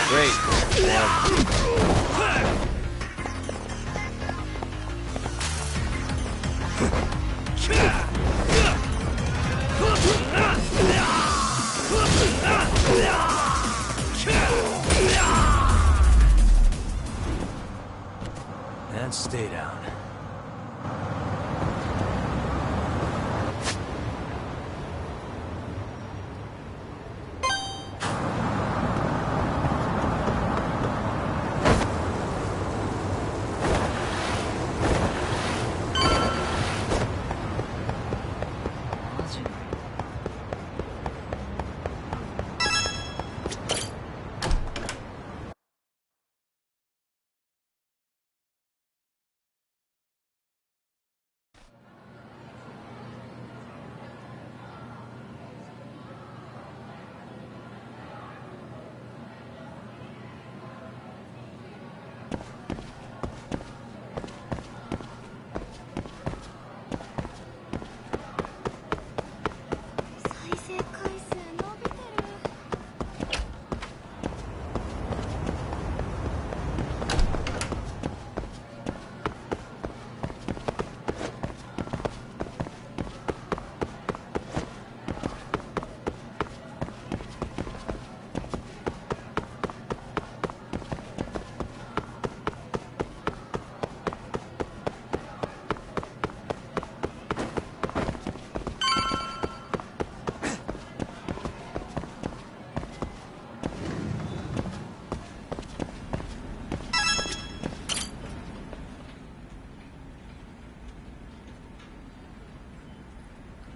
Great. And stay down.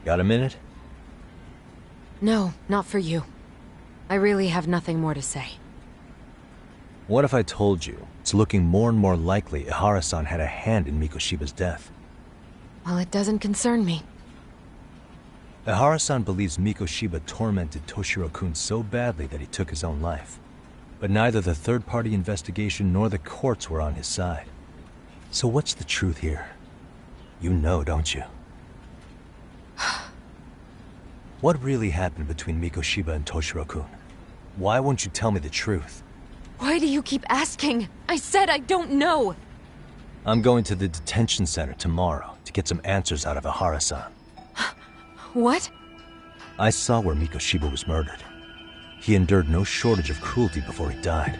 Got a minute? No, not for you. I really have nothing more to say. What if I told you it's looking more and more likely Ihara-san had a hand in Mikoshiba's death? Well, it doesn't concern me. Ihara-san believes Mikoshiba tormented Toshiro-kun so badly that he took his own life. But neither the third-party investigation nor the courts were on his side. So what's the truth here? You know, don't you? What really happened between Mikoshiba and Toshiro-kun? Why won't you tell me the truth? Why do you keep asking? I said I don't know! I'm going to the detention center tomorrow to get some answers out of Ihara-san. What? I saw where Mikoshiba was murdered. He endured no shortage of cruelty before he died.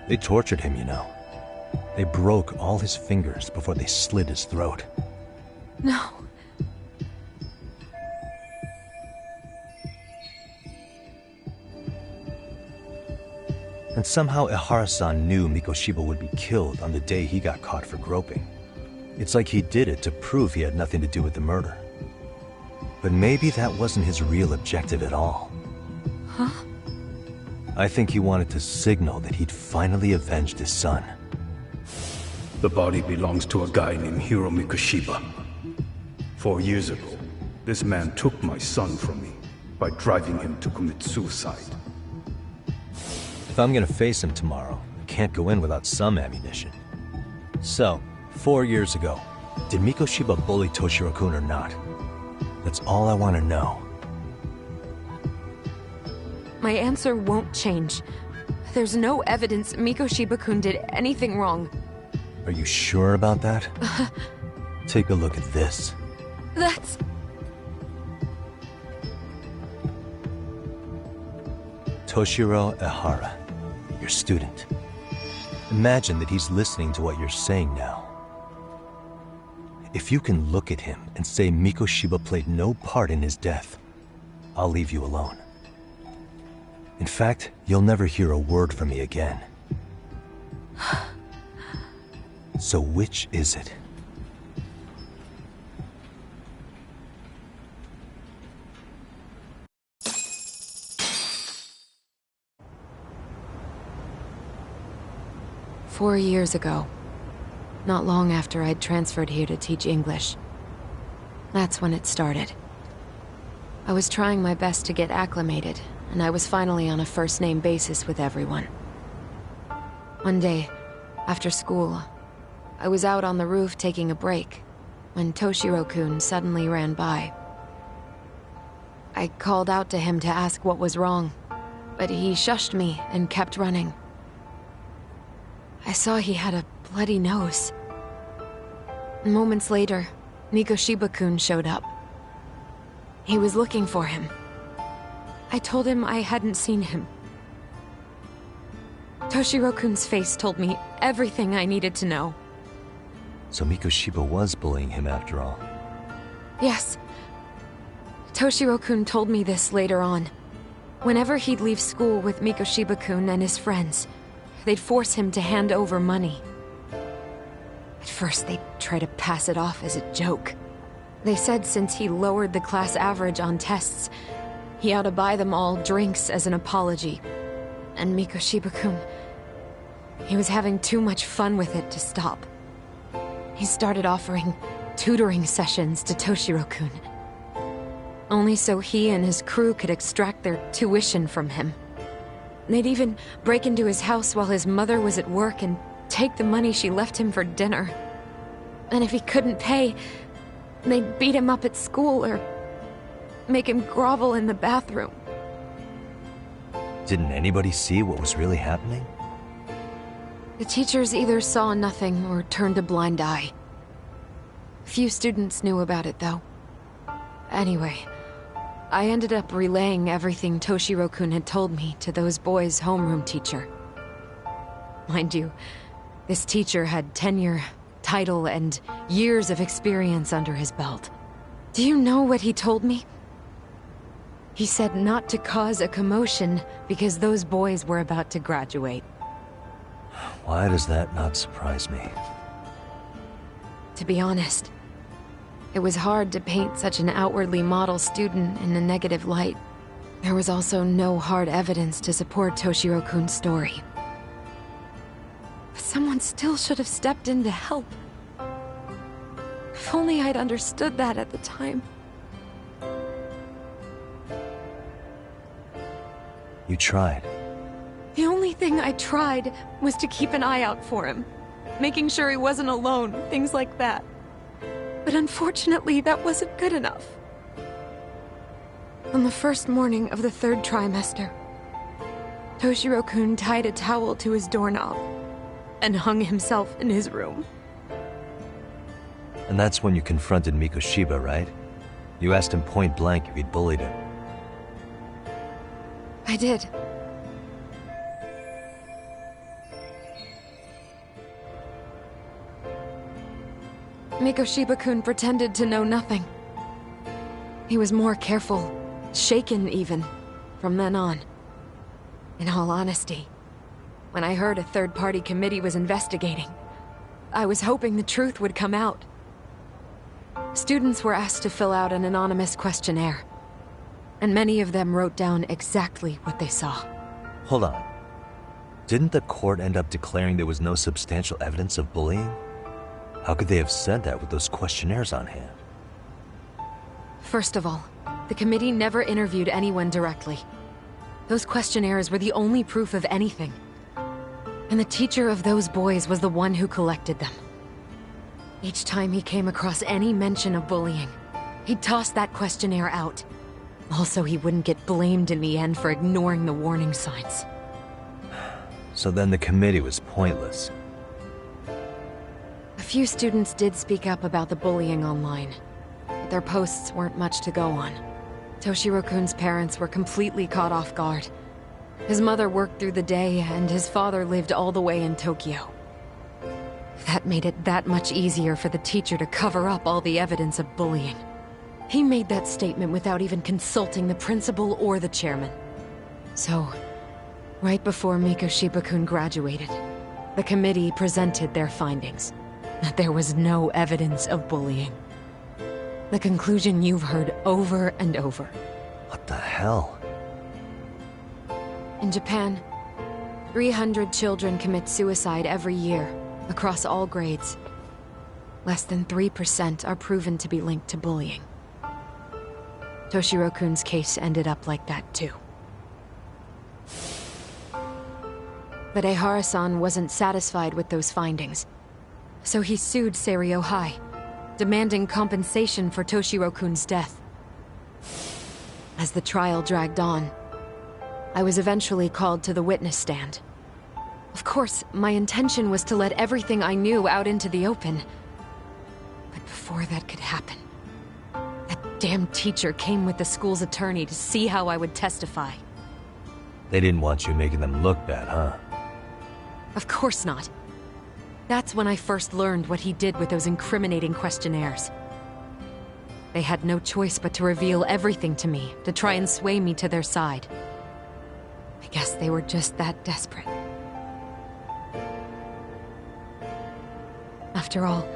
They tortured him, you know. They broke all his fingers before they slit his throat. No. And somehow Ihara-san knew Mikoshiba would be killed on the day he got caught for groping. It's like he did it to prove he had nothing to do with the murder. But maybe that wasn't his real objective at all. Huh? I think he wanted to signal that he'd finally avenged his son. The body belongs to a guy named Hiro Mikoshiba. 4 years ago, this man took my son from me by driving him to commit suicide. If I'm gonna face him tomorrow, I can't go in without some ammunition. So, 4 years ago, did Mikoshiba bully Toshiro-kun or not? That's all I want to know. My answer won't change. There's no evidence Mikoshiba-kun did anything wrong. Are you sure about that? Take a look at this. That's... Toshiro Ihara, your student. Imagine that he's listening to what you're saying now. If you can look at him and say Mikoshiba played no part in his death, I'll leave you alone. In fact, you'll never hear a word from me again. So which is it? "4 years ago, not long after I'd transferred here to teach English. That's when it started. I was trying my best to get acclimated, and I was finally on a first-name basis with everyone. One day, after school, I was out on the roof taking a break, when Toshiro-kun suddenly ran by. I called out to him to ask what was wrong, but he shushed me and kept running. I saw he had a bloody nose. Moments later, Mikoshiba-kun showed up. He was looking for him. I told him I hadn't seen him. Toshiro-kun's face told me everything I needed to know. So Mikoshiba was bullying him after all. Yes. Toshiro-kun told me this later on. Whenever he'd leave school with Mikoshiba-kun and his friends, they'd force him to hand over money. At first, they'd try to pass it off as a joke. They said since he lowered the class average on tests, he ought to buy them all drinks as an apology. And Mikoshiba-kun, he was having too much fun with it to stop. He started offering tutoring sessions to Toshiro-kun. Only so he and his crew could extract their tuition from him. They'd even break into his house while his mother was at work and take the money she left him for dinner. And if he couldn't pay, they'd beat him up at school or make him grovel in the bathroom. Didn't anybody see what was really happening? The teachers either saw nothing or turned a blind eye. Few students knew about it, though. Anyway, I ended up relaying everything Toshiro-kun had told me to those boys' homeroom teacher. Mind you, this teacher had tenure, title, and years of experience under his belt. Do you know what he told me? He said not to cause a commotion because those boys were about to graduate. Why does that not surprise me? To be honest, it was hard to paint such an outwardly model student in a negative light. There was also no hard evidence to support Toshiro-kun's story. But someone still should have stepped in to help. If only I'd understood that at the time. You tried. The only thing I tried was to keep an eye out for him, making sure he wasn't alone, things like that. But unfortunately, that wasn't good enough. On the first morning of the third trimester, Toshiro-kun tied a towel to his doorknob and hung himself in his room. And that's when you confronted Mikoshiba, right? You asked him point blank if he'd bullied him. I did. Mikoshiba-kun pretended to know nothing. He was more careful, shaken even, from then on. In all honesty, when I heard a third-party committee was investigating, I was hoping the truth would come out. Students were asked to fill out an anonymous questionnaire, and many of them wrote down exactly what they saw. Hold on. Didn't the court end up declaring there was no substantial evidence of bullying? How could they have said that with those questionnaires on hand? First of all, the committee never interviewed anyone directly. Those questionnaires were the only proof of anything. And the teacher of those boys was the one who collected them. Each time he came across any mention of bullying, he'd toss that questionnaire out. Also, he wouldn't get blamed in the end for ignoring the warning signs. So then the committee was pointless. A few students did speak up about the bullying online, but their posts weren't much to go on. Toshiro-kun's parents were completely caught off guard. His mother worked through the day, and his father lived all the way in Tokyo. That made it that much easier for the teacher to cover up all the evidence of bullying. He made that statement without even consulting the principal or the chairman. So, right before Mikoshiba-kun graduated, the committee presented their findings. That there was no evidence of bullying. The conclusion you've heard over and over. What the hell? In Japan, 300 children commit suicide every year, across all grades. Less than 3% are proven to be linked to bullying. Toshiro-kun's case ended up like that too. But Ehara-san wasn't satisfied with those findings. So he sued Seiryo High, demanding compensation for Toshiro-kun's death. As the trial dragged on, I was eventually called to the witness stand. Of course, my intention was to let everything I knew out into the open. But before that could happen, that damn teacher came with the school's attorney to see how I would testify. They didn't want you making them look bad, huh? Of course not. That's when I first learned what he did with those incriminating questionnaires. They had no choice but to reveal everything to me, to try and sway me to their side. I guess they were just that desperate. After all,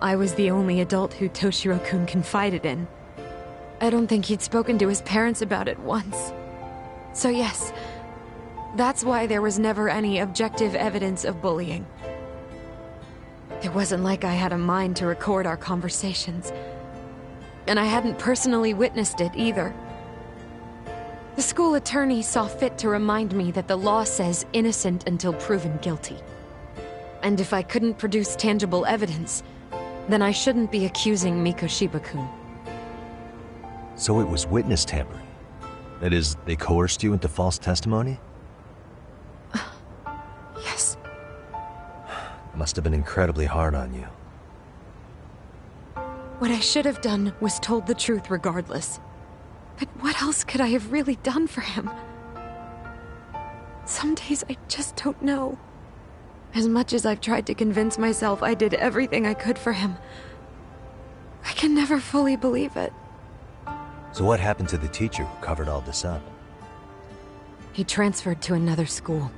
I was the only adult who Toshiro-kun confided in. I don't think he'd spoken to his parents about it once. So yes, that's why there was never any objective evidence of bullying. It wasn't like I had a mind to record our conversations. And I hadn't personally witnessed it either. The school attorney saw fit to remind me that the law says innocent until proven guilty. And if I couldn't produce tangible evidence, then I shouldn't be accusing Mikoshiba-kun. So it was witness tampering. That is, they coerced you into false testimony? Yes. Must have been incredibly hard on you. What I should have done was told the truth regardless. But what else could I have really done for him? Some days I just don't know. As much as I've tried to convince myself I did everything I could for him, I can never fully believe it. So what happened to the teacher who covered all this up? He transferred to another school.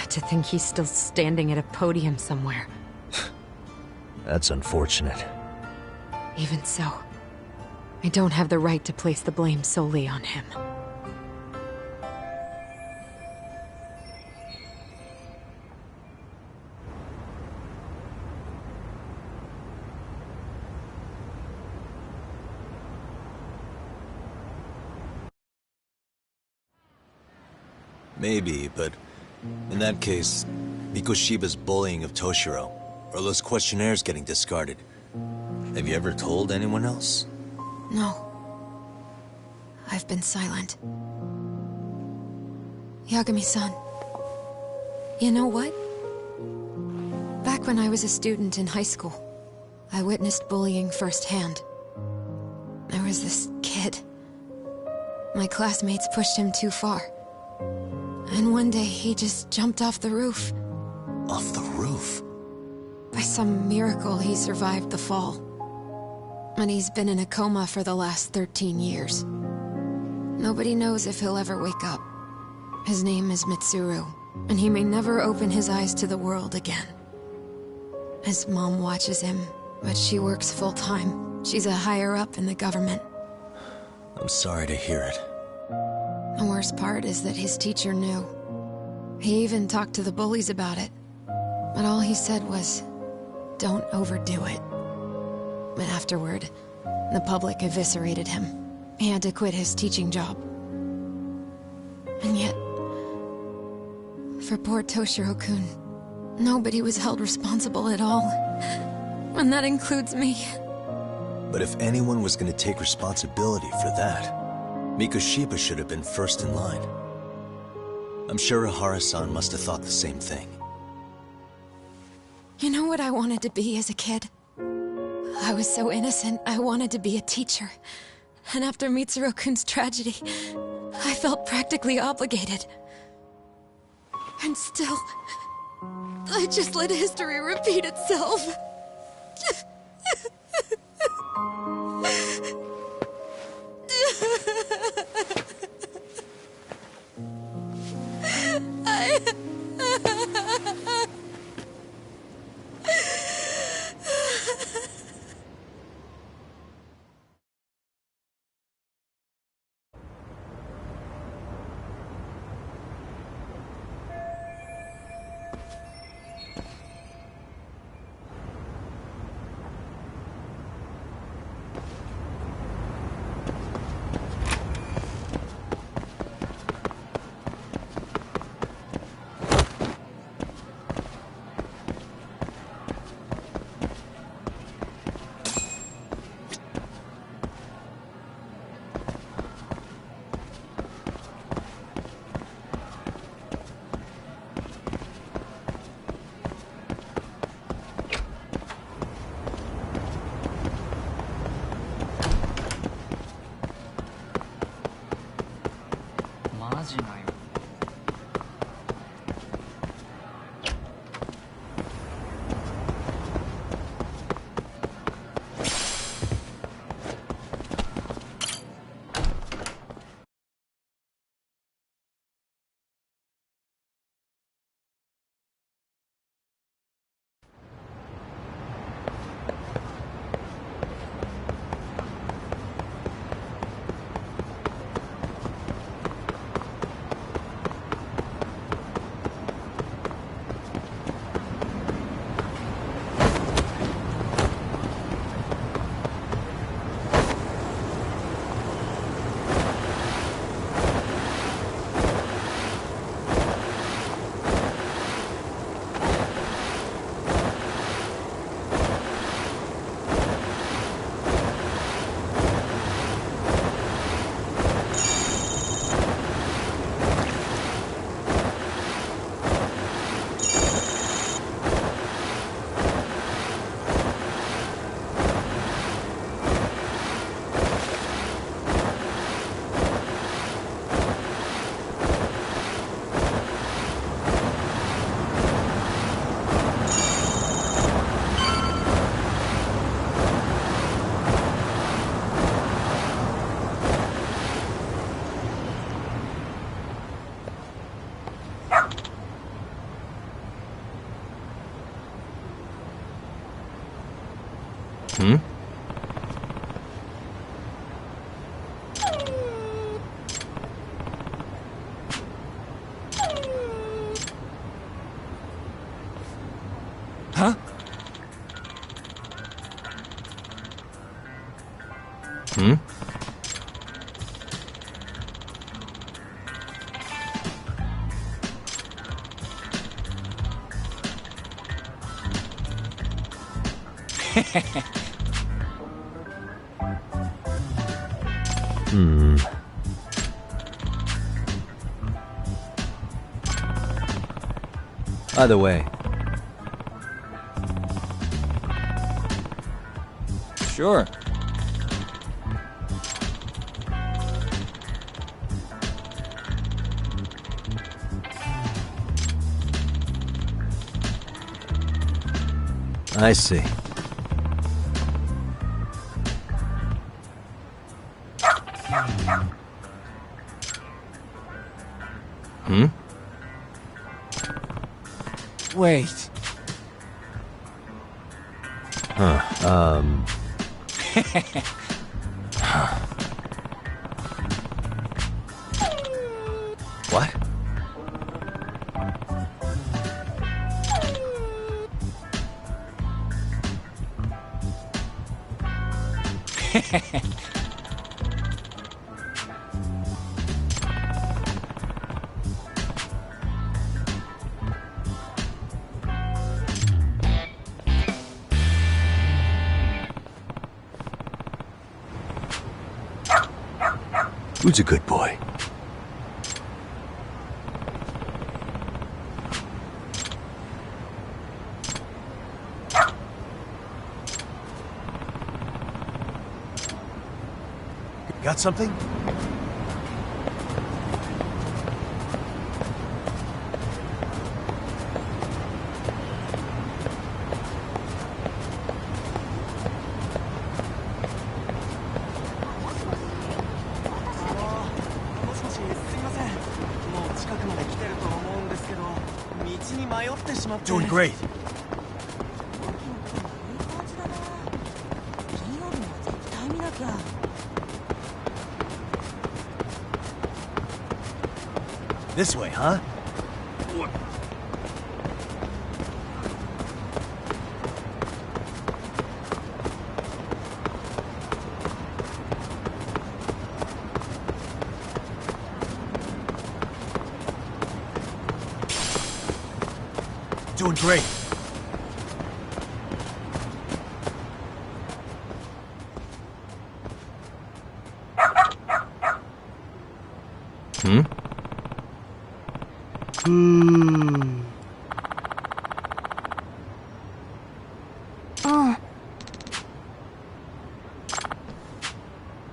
To think he's still standing at a podium somewhere. That's unfortunate. Even so, I don't have the right to place the blame solely on him. Maybe, but in that case, Mikoshiba's bullying of Toshiro, or those questionnaires getting discarded. Have you ever told anyone else? No. I've been silent. Yagami-san. You know what? Back when I was a student in high school, I witnessed bullying firsthand. There was this kid. My classmates pushed him too far. And one day he just jumped off the roof. Off the roof? By some miracle, he survived the fall. And he's been in a coma for the last 13 years. Nobody knows if he'll ever wake up. His name is Mitsuru, and he may never open his eyes to the world again. His mom watches him, but she works full-time. She's a higher-up in the government. I'm sorry to hear it. The worst part is that his teacher knew. He even talked to the bullies about it. But all he said was, don't overdo it. But afterward, the public eviscerated him. He had to quit his teaching job. And yet, for poor Toshiro-kun, nobody was held responsible at all. And that includes me. But if anyone was going to take responsibility for that, Mikoshiba should have been first in line. I'm sure Ihara-san must have thought the same thing. You know what I wanted to be as a kid? I was so innocent, I wanted to be a teacher. And after Mitsuru-kun's tragedy, I felt practically obligated. And still, I just let history repeat itself. Hmm? Huh? Hmm? Hmm. By the way, Sure. I see. Hmm? Wait. Huh, What? Who's a good boy? Got something? Doing great. This way, huh? Doing great. Hmm?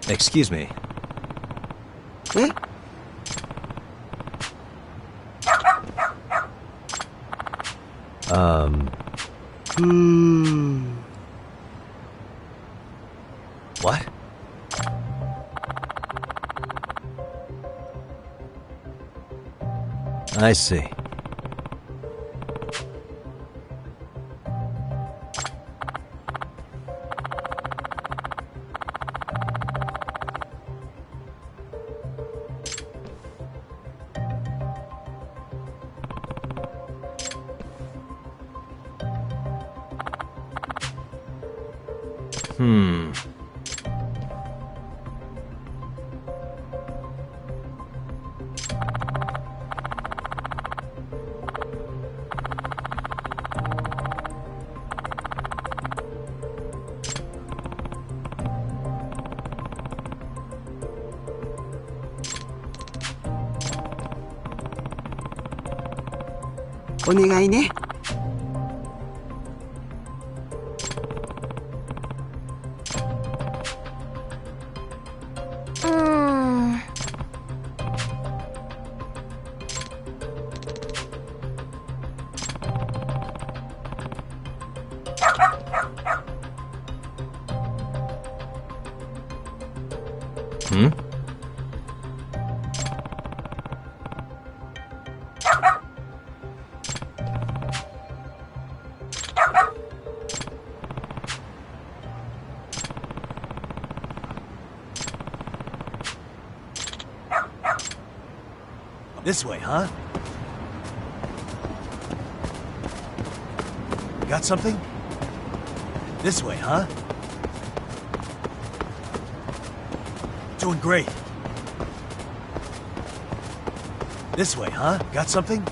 Excuse me. What? I see. Hmm. Hmm? This way, huh? Got something? This way, huh? Doing great. This way, huh? Got something?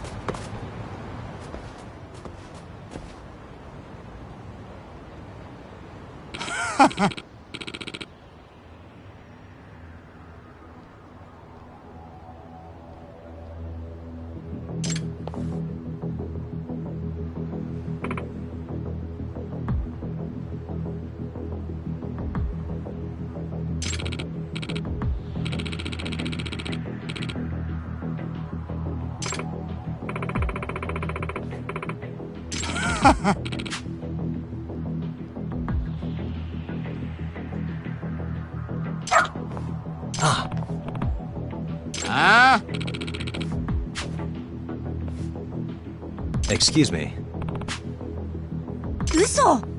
Excuse me. 嘘。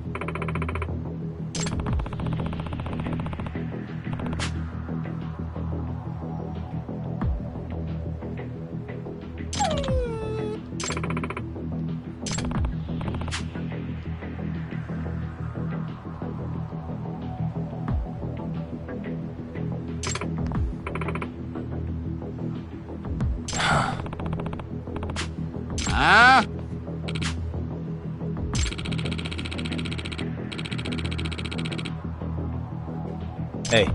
Hey.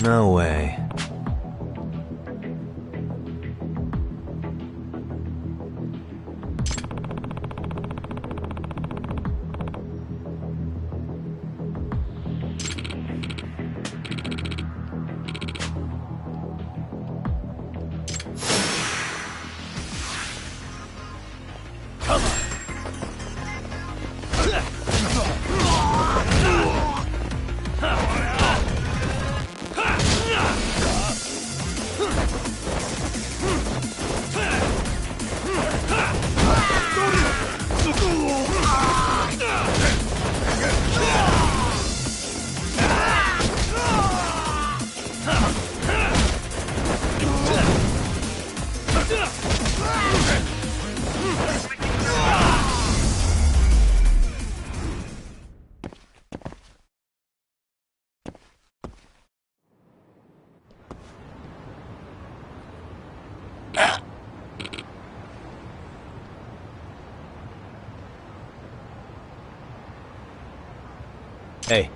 No way. Hey.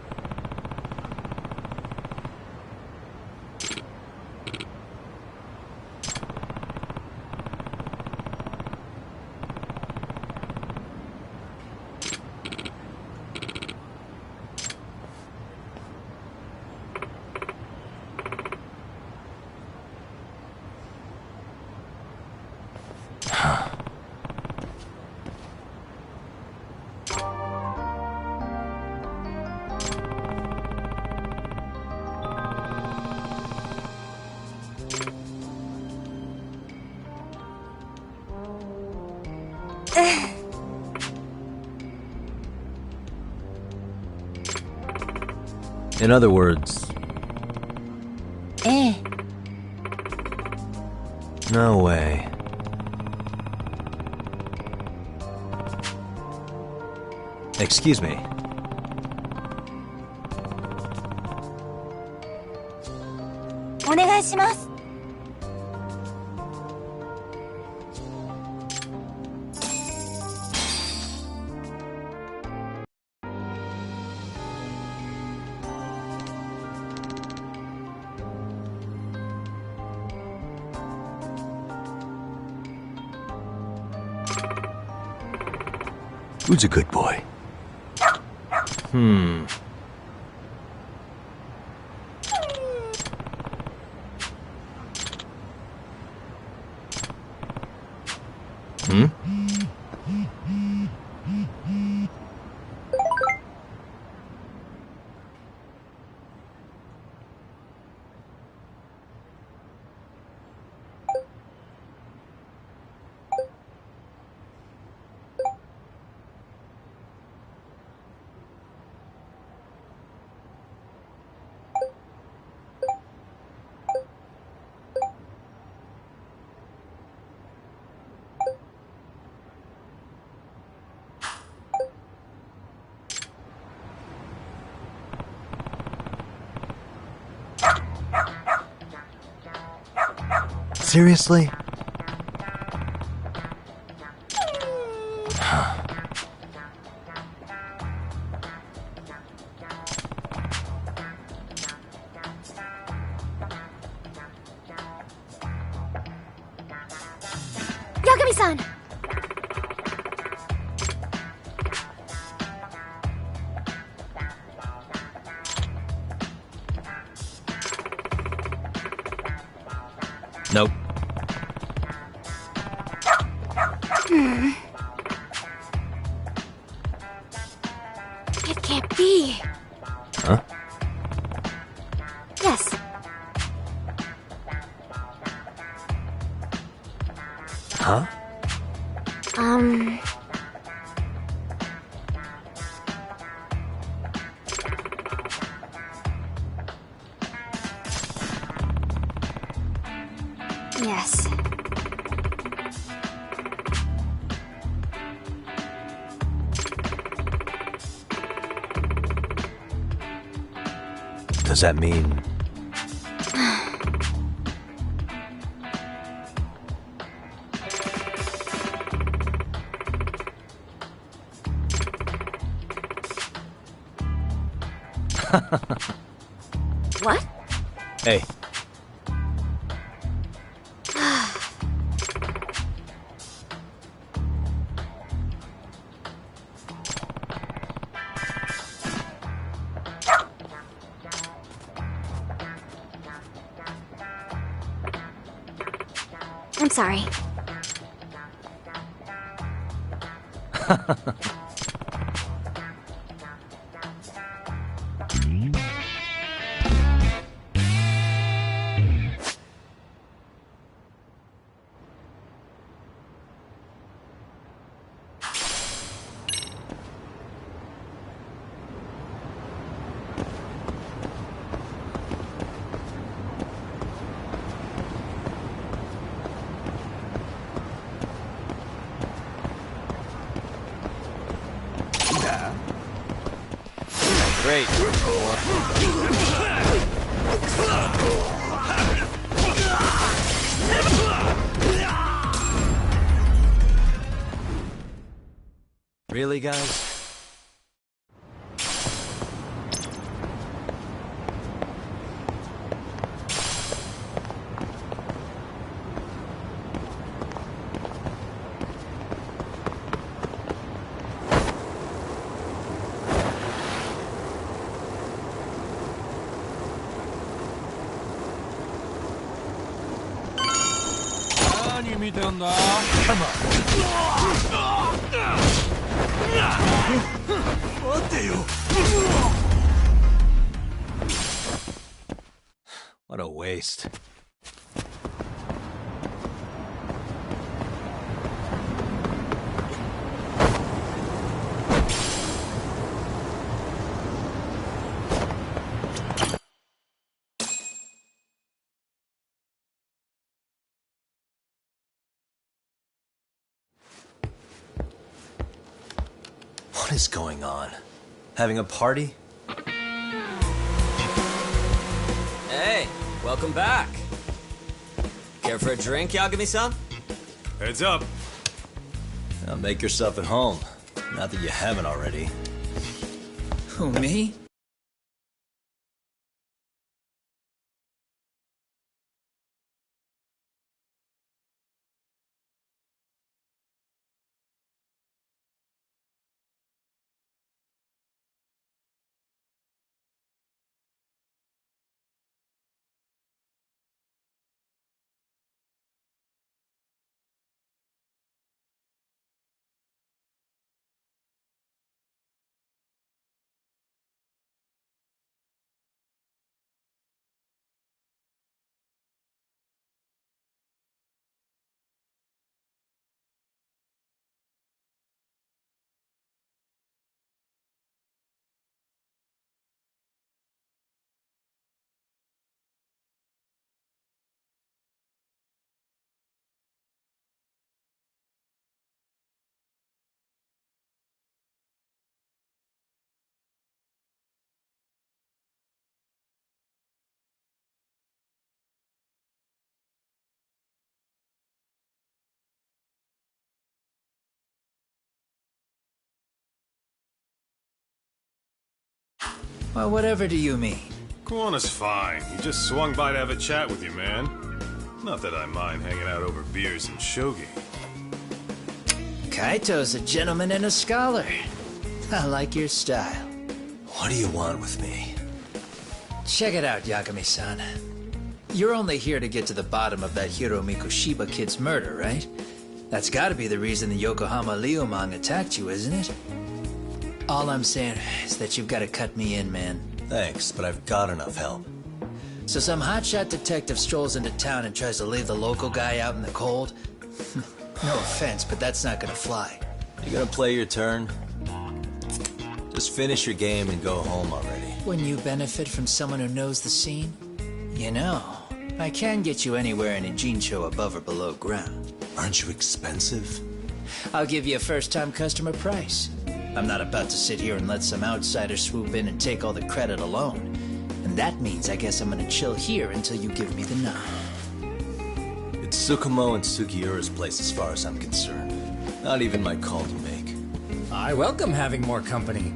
In other words, ええ。 no way. Excuse me. お願いします。Who's a good boy? Hmm. Hmm? Seriously? Yagami-san! Nope. It can't be. Huh? Yes. Huh? Yes. Does that mean... What? Hey. I'm sorry. Great. Really, guys? Come on. What a waste. What is going on? Having a party? Hey, welcome back. Care for a drink, Yagami-san? Heads up. Now make yourself at home. Not that you haven't already. Who, me? Well, whatever do you mean? Kuwana's fine. He just swung by to have a chat with you, man. Not that I mind hanging out over beers and shogi. Kaito's a gentleman and a scholar. I like your style. What do you want with me? Check it out, Yagami-san. You're only here to get to the bottom of that Hiro Mikoshiba kid's murder, right? That's gotta be the reason the Yokohama Liumang attacked you, isn't it? All I'm saying is that you've gotta cut me in, man. Thanks, but I've got enough help. So some hotshot detective strolls into town and tries to leave the local guy out in the cold? No offense, but that's not gonna fly. You gonna play your turn? Just finish your game and go home already. When you benefit from someone who knows the scene? You know, I can get you anywhere in a Jincho above or below ground. Aren't you expensive? I'll give you a first-time customer price. I'm not about to sit here and let some outsider swoop in and take all the credit alone. And that means I guess I'm gonna chill here until you give me the nod. It's Tsukumo and Sugiura's place as far as I'm concerned. Not even my call to make. I welcome having more company.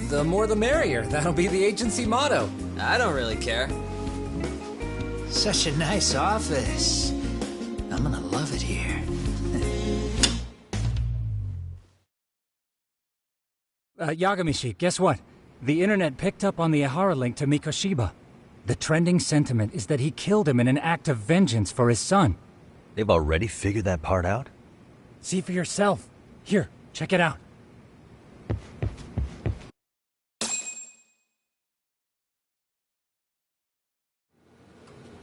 The more the merrier. That'll be the agency motto. I don't really care. Such a nice office. I'm gonna love it here. Yagamishi, guess what? The internet picked up on the Ihara link to Mikoshiba. The trending sentiment is that he killed him in an act of vengeance for his son. They've already figured that part out? See for yourself. Here, check it out.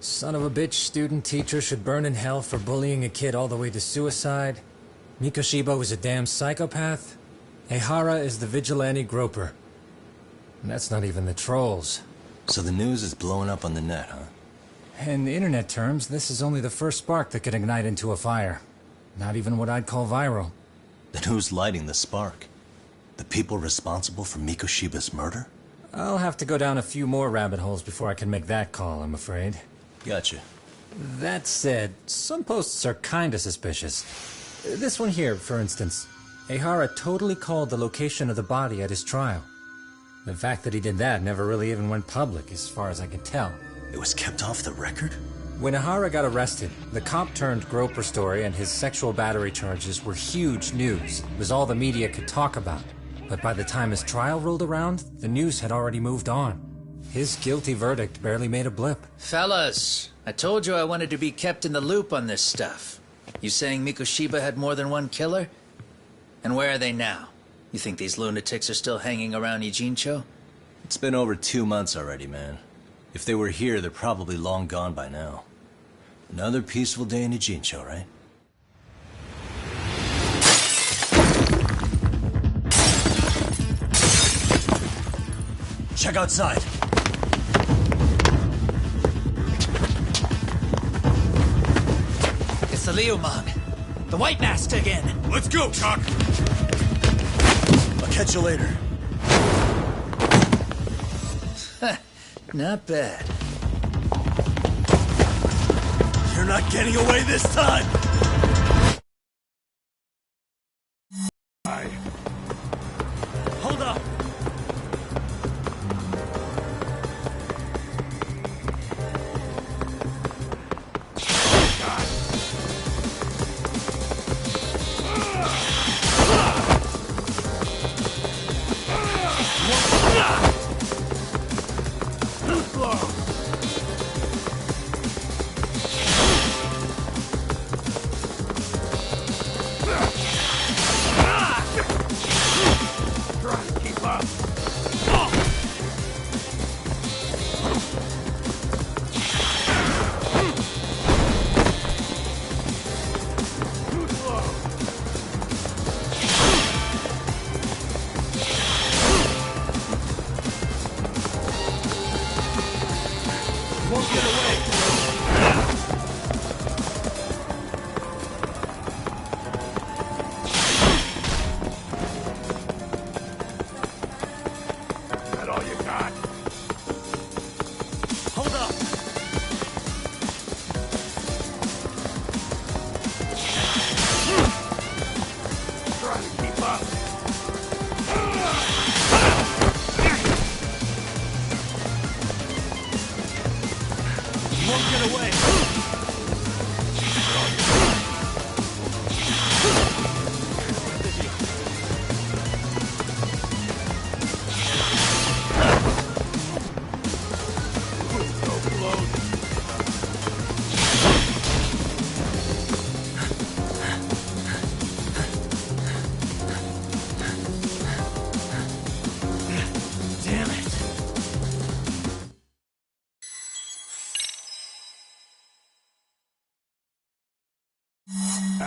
Son of a bitch student teacher should burn in hell for bullying a kid all the way to suicide. Mikoshiba was a damn psychopath. Ehara is the vigilante groper. And that's not even the trolls. So the news is blowing up on the net, huh? In internet terms, this is only the first spark that could ignite into a fire. Not even what I'd call viral. Then who's lighting the spark? The people responsible for Mikoshiba's murder? I'll have to go down a few more rabbit holes before I can make that call, I'm afraid. Gotcha. That said, some posts are kinda suspicious. This one here, for instance. Ehara totally called the location of the body at his trial. The fact that he did that never really even went public, as far as I can tell. It was kept off the record? When Ehara got arrested, the cop-turned-groper story and his sexual battery charges were huge news. It was all the media could talk about. But by the time his trial rolled around, the news had already moved on. His guilty verdict barely made a blip. Fellas, I told you I wanted to be kept in the loop on this stuff. You saying Mikoshiba had more than one killer? And where are they now? You think these lunatics are still hanging around Ijincho? It's been over 2 months already, man. If they were here, they're probably long gone by now. Another peaceful day in Ijincho, right? Check outside. It's the Liumang. The White Mask again. Let's go, Cock! I'll catch you later. Not bad. You're not getting away this time! Hold up!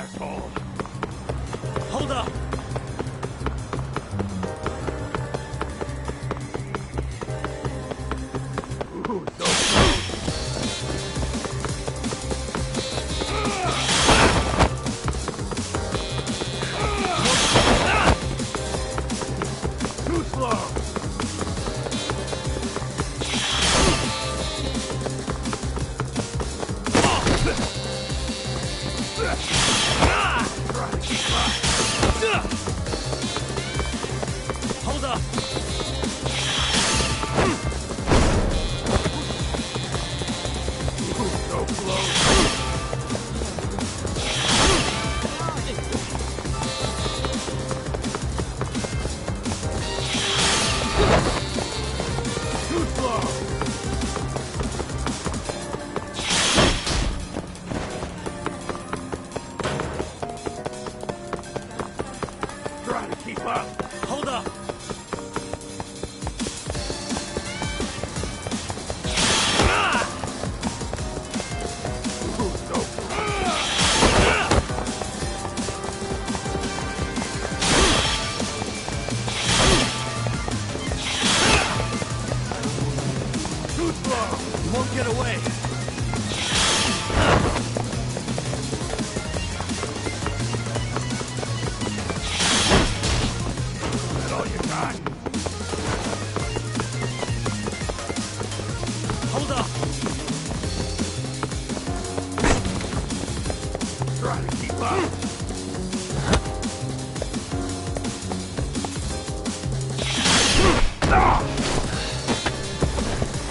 asshole. Hold up! Too slow. Hold up! So close. Too slow. Trying to keep up. Hold up! So too slow. You won't get away! Is that all you got? Hold up! Trying to keep up.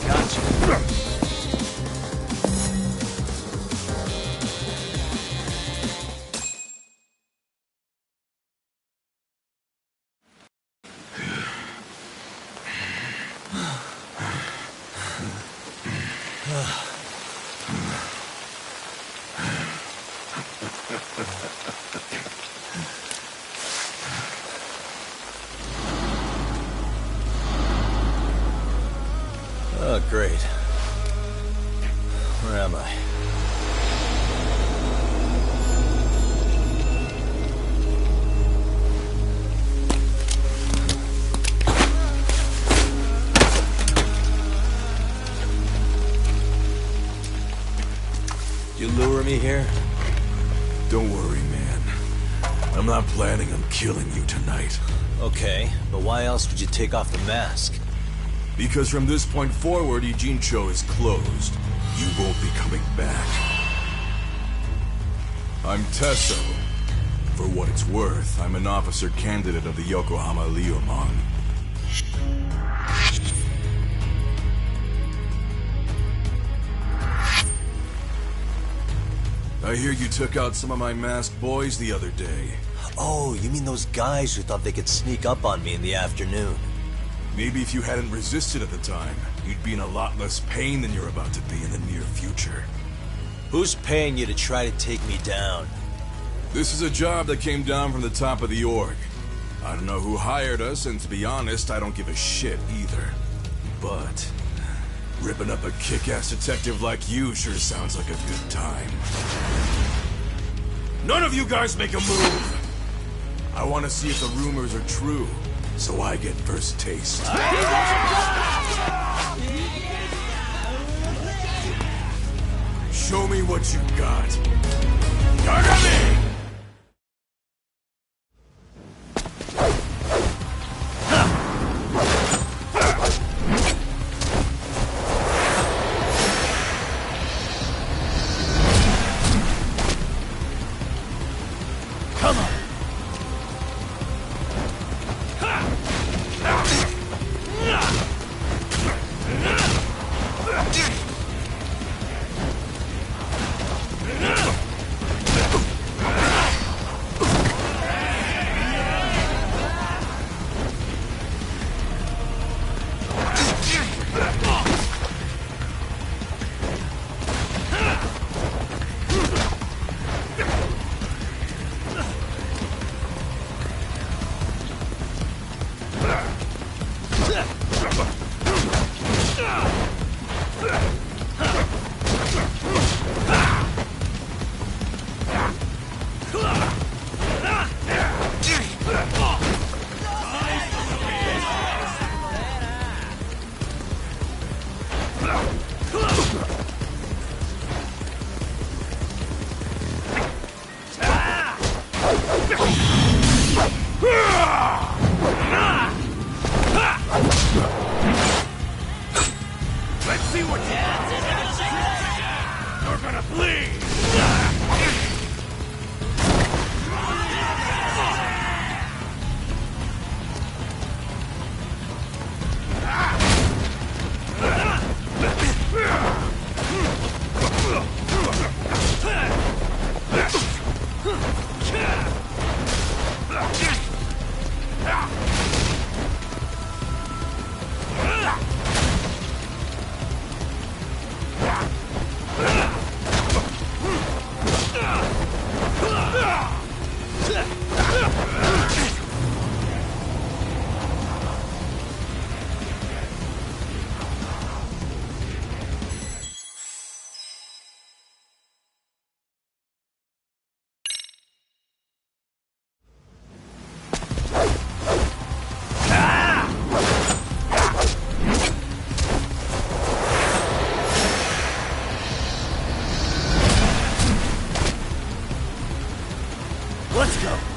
Gotcha. Oh, great. Where am I? You lure me here? Don't worry, man. I'm not planning on killing you tonight. Okay, but why else would you take off the mask? Because from this point forward, Ijincho is closed. You won't be coming back. I'm Tesso. For what it's worth, I'm an officer candidate of the Yokohama Liumang. I hear you took out some of my masked boys the other day. Oh, you mean those guys who thought they could sneak up on me in the afternoon? Maybe if you hadn't resisted at the time, you'd be in a lot less pain than you're about to be in the near future. Who's paying you to try to take me down? This is a job that came down from the top of the org. I don't know who hired us, and to be honest, I don't give a shit either. But ripping up a kick-ass detective like you sure sounds like a good time. None of you guys make a move! I want to see if the rumors are true, so I get first taste. Show me what you got. Yagami! Let's see what you're gonna bleed! Let's go!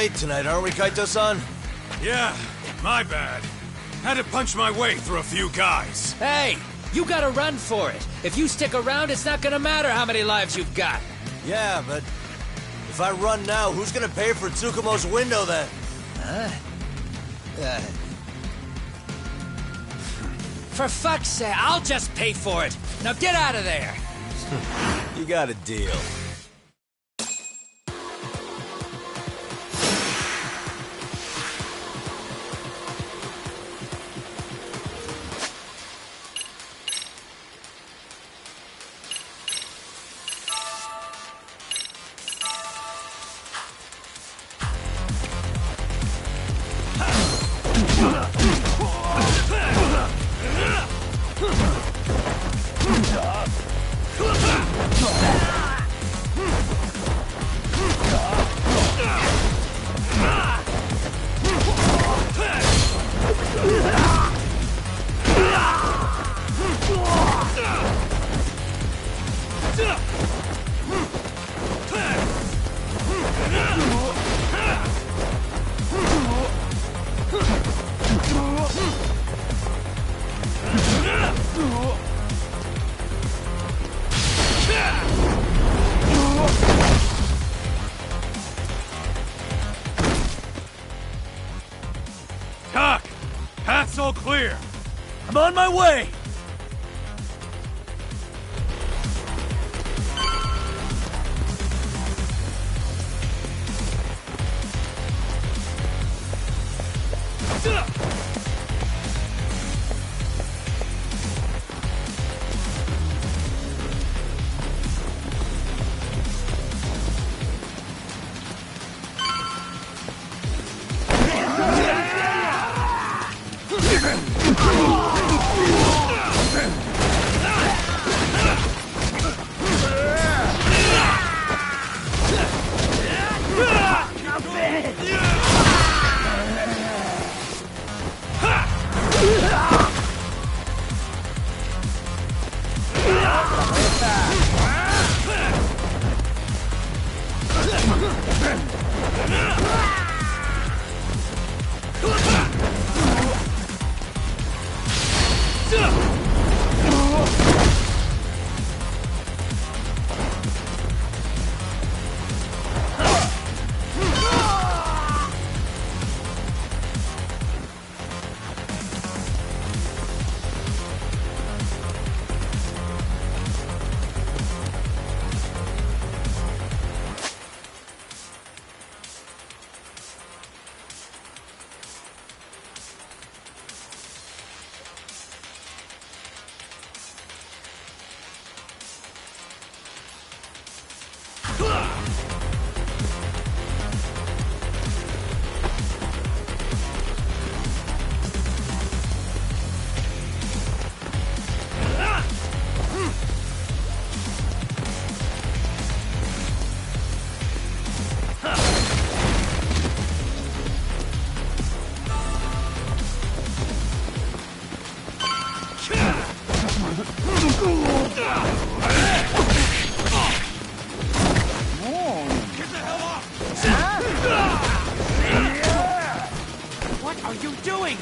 late tonight, aren't we, Kaito-san? Yeah, my bad. Had to punch my way through a few guys. Hey, you gotta run for it. If you stick around, it's not gonna matter how many lives you've got. Yeah, but if I run now, who's gonna pay for Tsukumo's window then? Huh? For fuck's sake, I'll just pay for it. Now get out of there. You got a deal. Doc! Path's all clear! I'm on my way! What are you doing?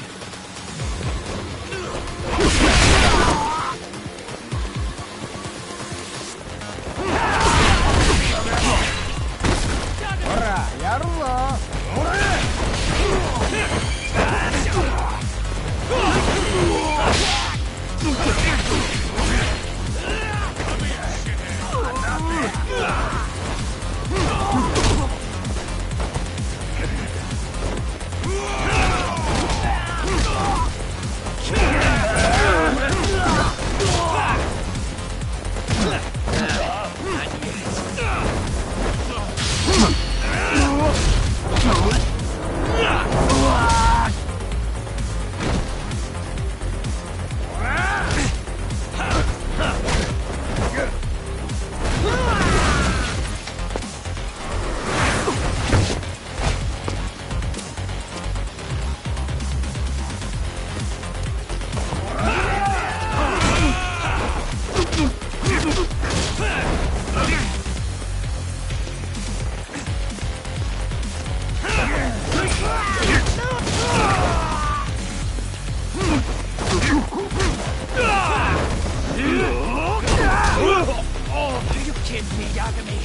Yagami!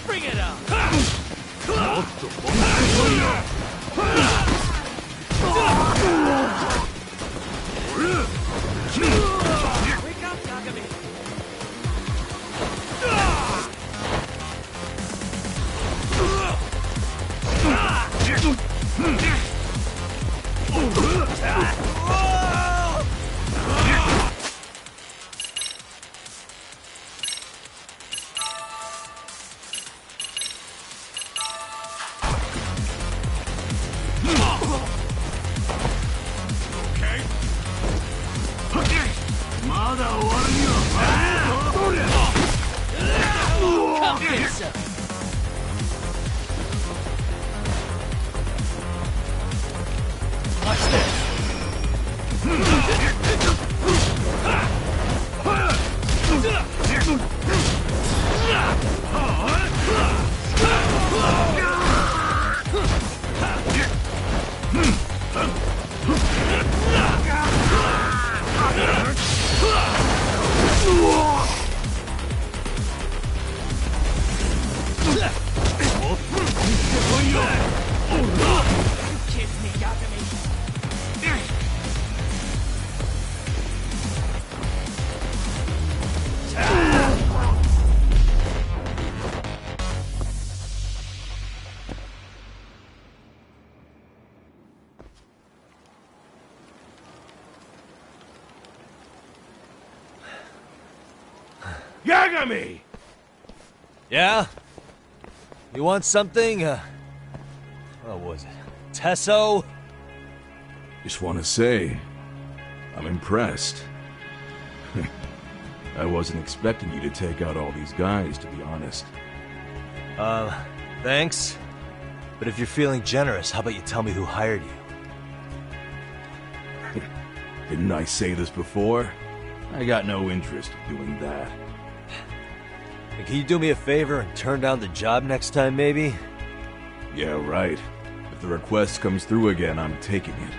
Bring it on! Wake up, Yagami! Come get some! Watch this! Kiss me, Yagami! Yagami! Yeah? You want something? What was it? Tesso? Just want to say, I'm impressed. I wasn't expecting you to take out all these guys, to be honest. Thanks. But if you're feeling generous, how about you tell me who hired you? Didn't I say this before? I got no interest in doing that. And can you do me a favor and turn down the job next time, maybe? Yeah, right. If the request comes through again, I'm taking it.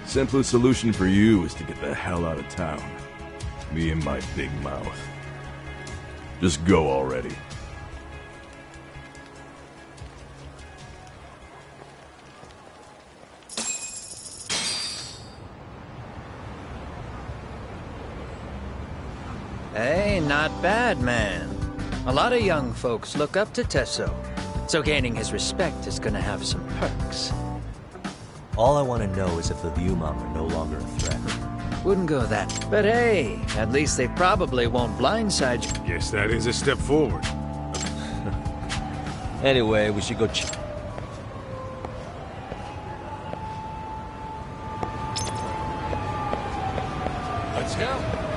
Simplest solution for you is to get the hell out of town. Me and my big mouth. Just go already. Hey, not bad, man. A lot of young folks look up to Tesso, so gaining his respect is gonna have some perks. All I want to know is if the Liumang are no longer a threat. Wouldn't go that. But hey, at least they probably won't blindside you. Guess that is a step forward. Anyway, we should go Let's go.